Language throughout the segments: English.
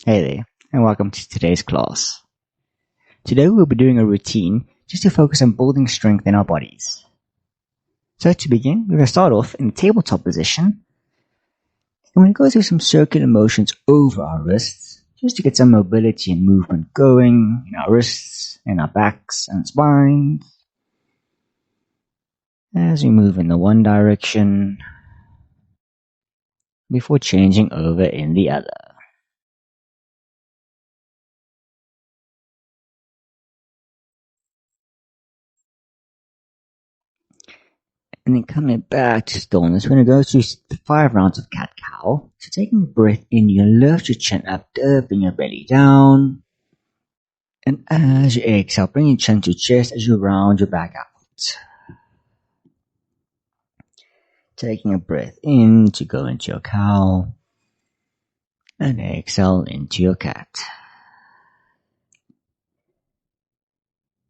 Hey there, and welcome to today's class. Today we'll be doing a routine just to focus on building strength in our bodies. So to begin, we're going to start off in the tabletop position, and we're going to go through some circular motions over our wrists, just to get some mobility and movement going in our wrists, in our backs and spines. As we move in the one direction, before changing over in the other. And then coming back to stillness, we're going to go through 5 rounds of cat-cow. So taking a breath in, you lift your chin up, dipping your belly down. And as you exhale, bring your chin to your chest as you round your back out. Taking a breath in to go into your cow. And exhale into your cat.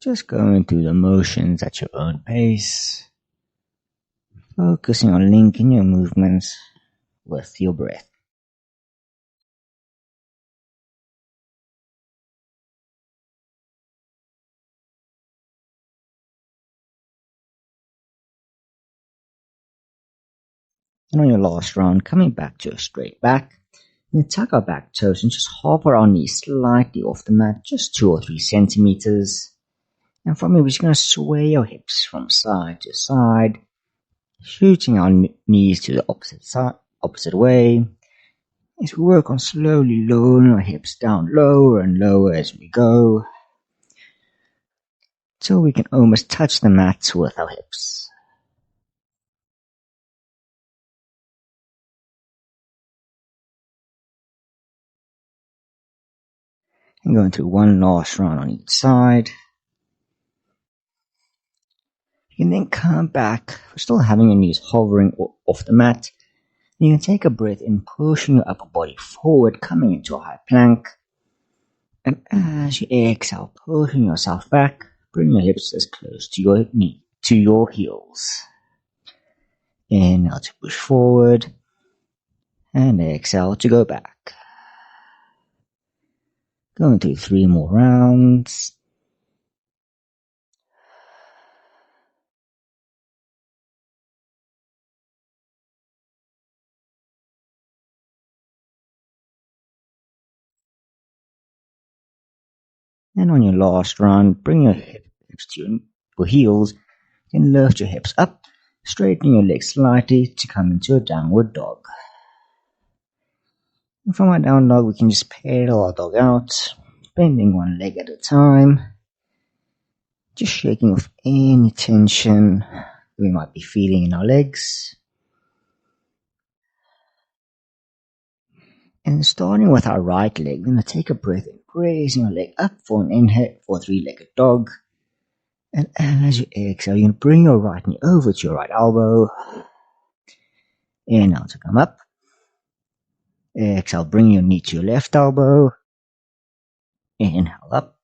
Just going through the motions at your own pace. Focusing on linking your movements with your breath. And on your last round, coming back to a straight back, we tuck our back toes and just hover our knees slightly off the mat, just 2 or 3 centimeters. And from here, we're just going to sway our hips from side to side, shooting our knees to the opposite way. As we work on slowly lowering our hips down lower and lower as we go, till we can almost touch the mat with our hips. And going through one last round on each side. You can then come back, still having your knees hovering off the mat. And you can take a breath in, pushing your upper body forward, coming into a high plank. And as you exhale, pushing yourself back, bring your hips as close to your knee, to your heels. Inhale to push forward, and exhale to go back. Going through 3 more rounds. And on your last round, bring your hips to your heels, then lift your hips up, straightening your legs slightly to come into a downward dog. And from our down dog, we can just pedal our dog out, bending one leg at a time, just shaking off any tension we might be feeling in our legs. And starting with our right leg, we're going to take a breath in, raising our leg up for an inhale for a 3-legged dog. And as you exhale, you're going to bring your right knee over to your right elbow. Inhale to come up. Exhale, bring your knee to your left elbow. Inhale up.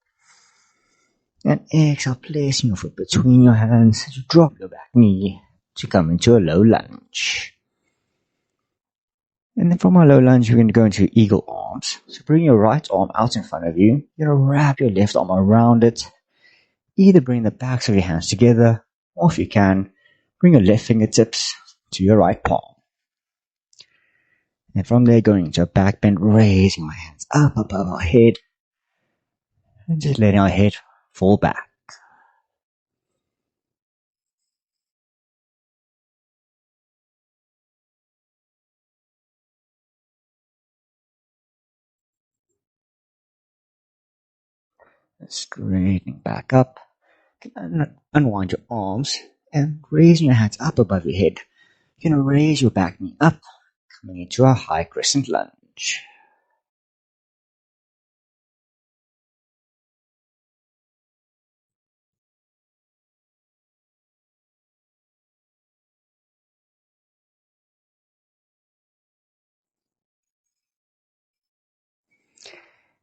And exhale, placing your foot between your hands as you drop your back knee to come into a low lunge. And then from our low lunge, we're going to go into eagle arms. So bring your right arm out in front of you. You're going to wrap your left arm around it. Either bring the backs of your hands together, or if you can, bring your left fingertips to your right palm. And from there, going into a back bend, raising our hands up above our head, and just letting our head fall back. Straightening back up. Unwind your arms and raising your hands up above your head. You're going to raise your back knee up, coming into a high crescent lunge.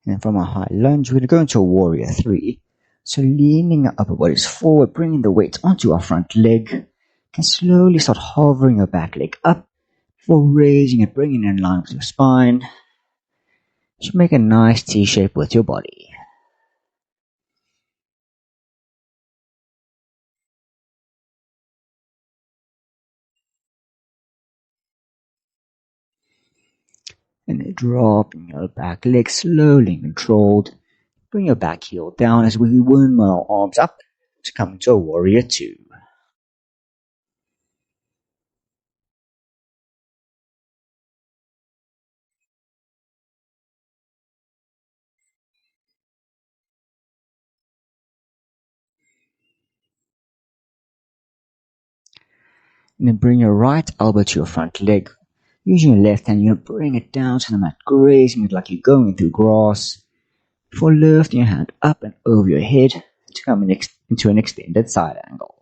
And then from a high lunge, we're going to go into a warrior 3. So leaning our upper bodies forward, bringing the weight onto our front leg. Can slowly start hovering your back leg up before raising it, bringing it in line with your spine. So make a nice T shape with your body. And then dropping your back leg slowly and controlled. Bring your back heel down as we windmill our arms up to come into a warrior two. And then bring your right elbow to your front leg. Using your left hand, you're going to bring it down to the mat, grazing it like you're going through grass. Before lifting your hand up and over your head to come into an extended side angle.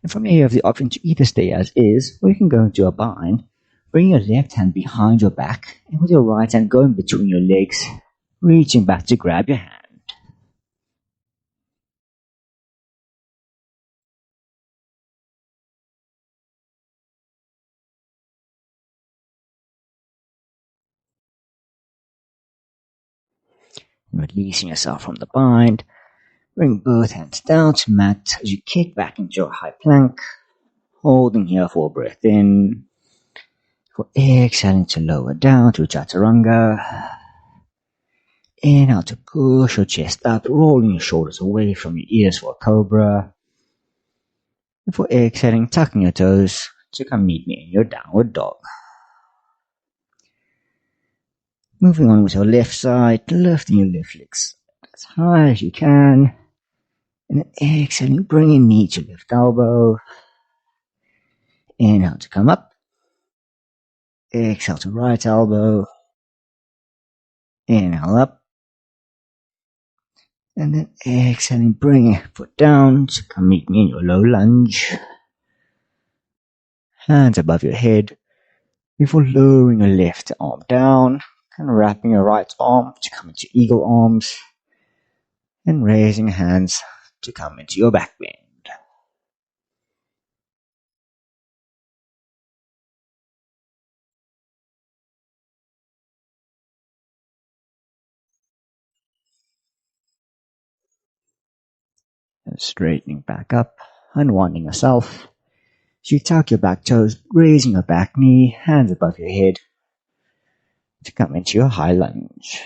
And from here, you have the option to either stay as is, or you can go into a bind. Bring your left hand behind your back, and with your right hand going between your legs, reaching back to grab your hand. And releasing yourself from the bind, bring both hands down to mat as you kick back into a high plank, holding here for a breath in. For exhaling to lower down to chaturanga. Inhale to push your chest up, rolling your shoulders away from your ears for a cobra. And for exhaling, tucking your toes to come meet me in your downward dog. Moving on with your left side, lifting your left legs as high as you can. And then exhaling, bring your knee to left elbow. Inhale to come up. Exhale to right elbow. Inhale up. And then exhaling, bring your foot down to come meet me in your low lunge. Hands above your head. Before lowering your left arm down and wrapping your right arm to come into eagle arms. And raising hands to come into your back bend. And straightening back up, unwinding yourself. So you tuck your back toes, raising your back knee, hands above your head to come into your high lunge.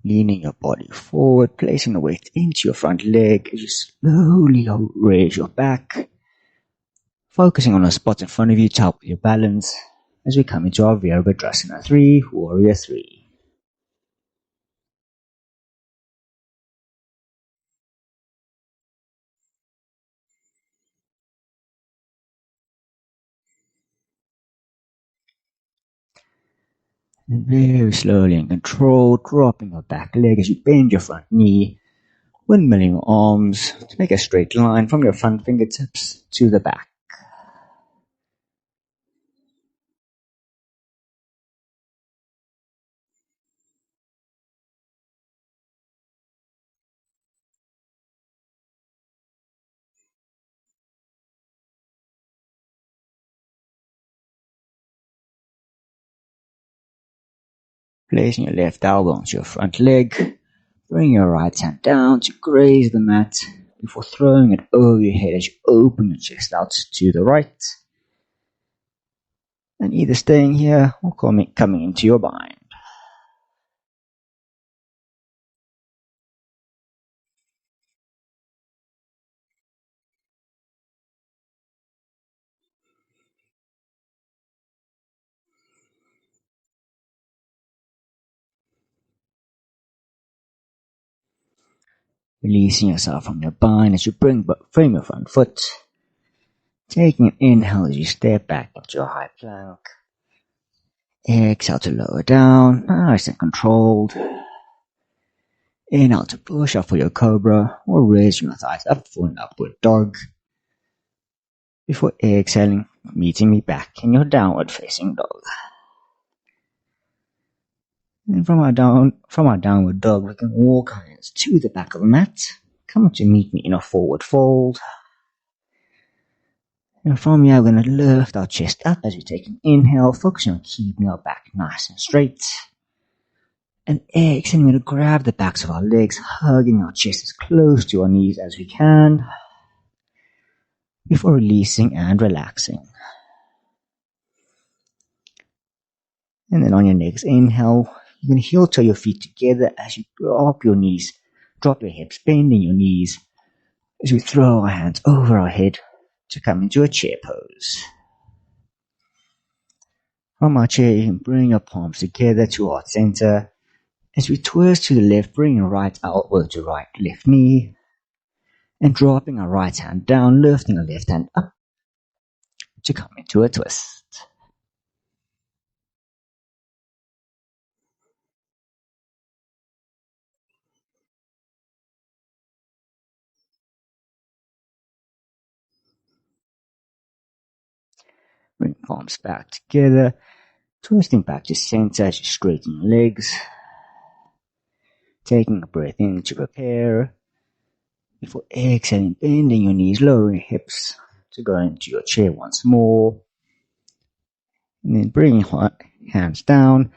Leaning your body forward, placing the weight into your front leg as you slowly raise your back. Focusing on the spot in front of you to help with your balance as we come into our Virabhadrasana 3, Warrior 3. And very slowly and controlled, dropping your back leg as you bend your front knee, windmilling your arms to make a straight line from your front fingertips to the back. Placing your left elbow onto your front leg, bring your right hand down to graze the mat before throwing it over your head as you open your chest out to the right. And either staying here or coming into your bind. Releasing yourself from your bind as you frame your front foot. Taking an inhale as you step back into your high plank. Exhale to lower down, nice and controlled. Inhale to push up for your cobra or raising your thighs up for an upward dog. Before exhaling, meeting me back in your downward facing dog. And from our downward dog, we can walk our hands to the back of the mat. Come to meet me in a forward fold. And from here, we're going to lift our chest up as we take an inhale, focusing on keeping our back nice and straight. And exhaling, we're going to grab the backs of our legs, hugging our chest as close to our knees as we can, before releasing and relaxing. And then on your next inhale, you're going to heel toe your feet together as you drop your knees, drop your hips, bending your knees, as we throw our hands over our head to come into a chair pose. From our chair, you can bring your palms together to heart center. As we twist to the left, bring your right elbow to right left knee, and dropping our right hand down, lifting our left hand up to come into a twist. Bring palms back together, twisting back to center as you straighten your legs. Taking a breath in to prepare. Before exhaling, bending your knees, lowering your hips to go into your chair once more. And then bring your hands down,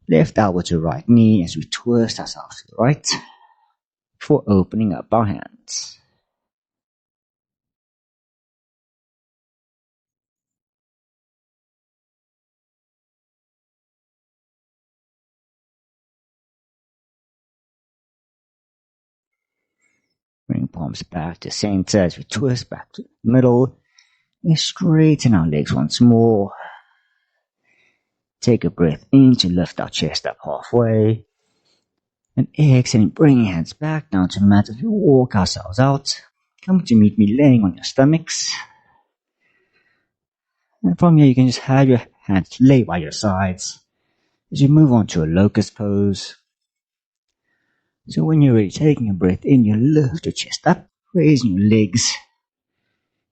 left elbow to right knee as we twist ourselves to the right before opening up our hands. Bring palms back to center as we twist back to the middle. And straighten our legs once more. Take a breath in to lift our chest up halfway. And exhaling, bringing hands back down to the mat as we walk ourselves out. Come to meet me laying on your stomachs. And from here, you can just have your hands lay by your sides as you move on to a locust pose. So when you're ready, taking a breath in, you lift your chest up, raising your legs.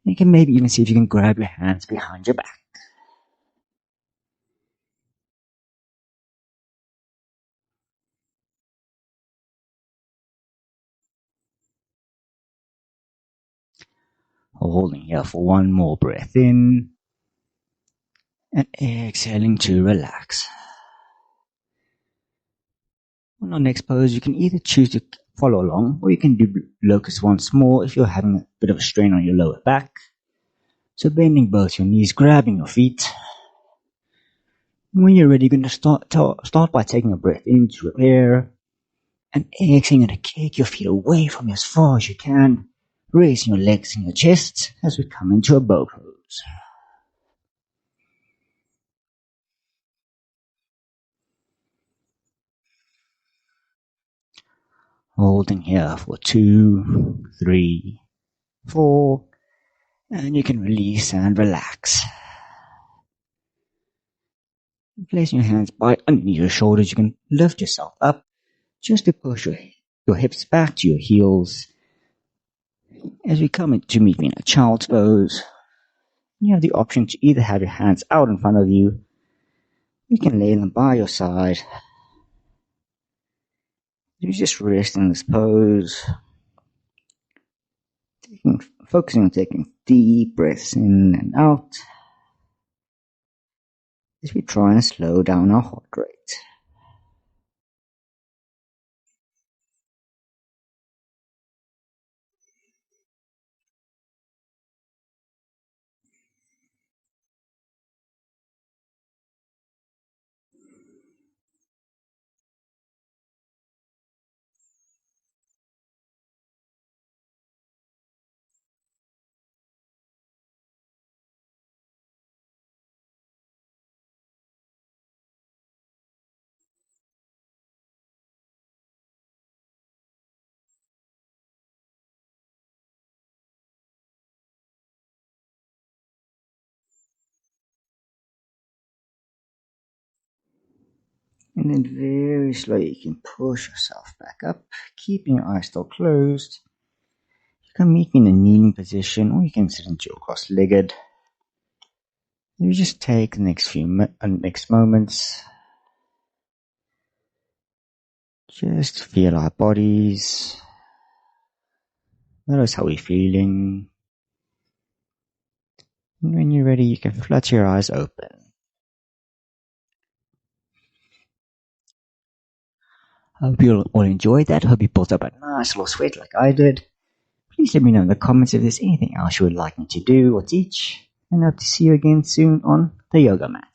You can maybe even see if you can grab your hands behind your back. Holding here for one more breath in. And exhaling to relax. On our next pose, you can either choose to follow along, or you can do locust once more if you're having a bit of a strain on your lower back. So bending both your knees, grabbing your feet. When you're ready, you're going to start by taking a breath in to prepare. And exhaling, to kick your feet away from you as far as you can, raising your legs and your chest as we come into a bow pose. Holding here for 2, 3, 4, and you can release and relax. Placing your hands by underneath your shoulders, you can lift yourself up just to push your hips back to your heels. As we come to meet me in a child's pose, you have the option to either have your hands out in front of you, you can lay them by your side. You just rest in this pose, focusing on taking deep breaths in and out as we try and slow down our heart rate. And then very slowly you can push yourself back up, keeping your eyes still closed. You can meet me in a kneeling position, or you can sit into your cross-legged. You just take the next moments Just feel our bodies. Notice how we're feeling. And when you're ready, you can flutter your eyes open. I hope you all enjoyed that. I hope you built up a nice little sweat like I did. Please let me know in the comments if there's anything else you would like me to do or teach. And I hope to see you again soon on the yoga mat.